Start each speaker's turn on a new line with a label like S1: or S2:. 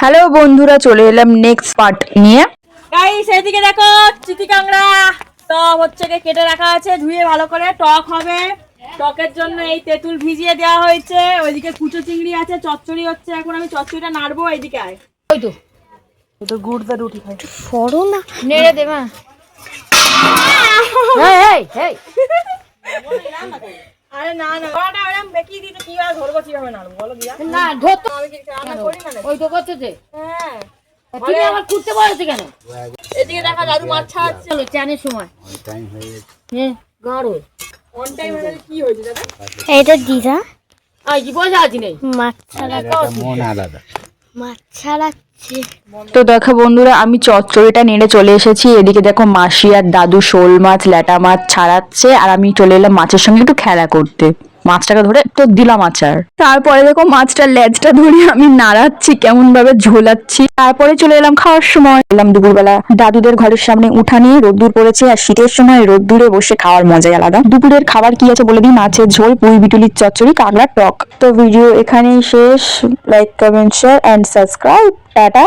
S1: Hello বন্ধুরা, চলে এলাম নেক্সট পার্ট নিয়ে।
S2: গাইস এইদিকে দেখো চিতি কাংড়া তো হচ্ছে কেটে রাখা আছে, ধুয়ে ভালো করে টক হবে। টকের জন্য এই তেঁতুল ভিজিয়ে দেওয়া হয়েছে। ওইদিকে কুচো চিংড়ি আছে, চচ্চড়ি হচ্ছে। এখন আমি চচ্চড়িটা নাড়বো। এইদিকে আয়, ওই তো গুড় দা রুটি খাই।
S3: সরো না, নেড়ে দে মা। এই এই
S2: আরে না না, ওটা এরকম বেঁকি দিতে কি আর ধরবো, কিভাবে নাড়বো বলো দিয়া?
S3: না ধরতো,
S2: আমি কি রান্না করি না?
S3: ওই তো করতেছে।
S2: হ্যাঁ,
S3: তুমি আবার কুটতে বলেছে কেন?
S2: এদিকে দেখা দাদু মাছ ছাড়াচ্ছে।
S3: চলো চানের সময়
S4: টাইম হয়ে গেছে।
S3: হ্যাঁ গাড়ো
S2: অন টাইম হয়ে গেলে কি হয়েছে দাদা?
S5: এটা দিদা
S3: আই কি বসে আছি নেই
S5: মাছ ছাড়া
S4: এটা মন আলাদা।
S5: মাছ ছাড়াচ্ছে।
S1: তো দেখো বন্ধুরা, আমি চচ্চড়িটা নেড়ে চলে এসেছি। এদিকে দেখো মাসি আর দাদু শোল মাছ, ল্যাটা মাছ ছাড়াচ্ছে, আর আমি চলে এলাম মাছের সঙ্গে একটু খেলা করতে। মাছটাকে ধরে তো দিলাম আচার। তারপরে দেখো মাছটার লেজটা ধরে আমি নাড়াচ্ছি, কেমন ভাবে ঝোলাচ্ছি। তারপরে চলে এলাম খাওয়ার সময়। এলাম দুপুরবেলা দাদুদের ঘরের সামনে উঠানে, রোদ্দুর পড়েছে, আর শীতের সময় রোদ্দুরে বসে খাওয়ার মজাই আলাদা। দুপুরের খাবার কি আছে বলে দিই, মাছের ঝোল, পুঁই বিটুলির চচ্চড়ি, কাঁকড়ার টক। তো ভিডিও এখানেই শেষ। Like, comment, share and subscribe. Tata.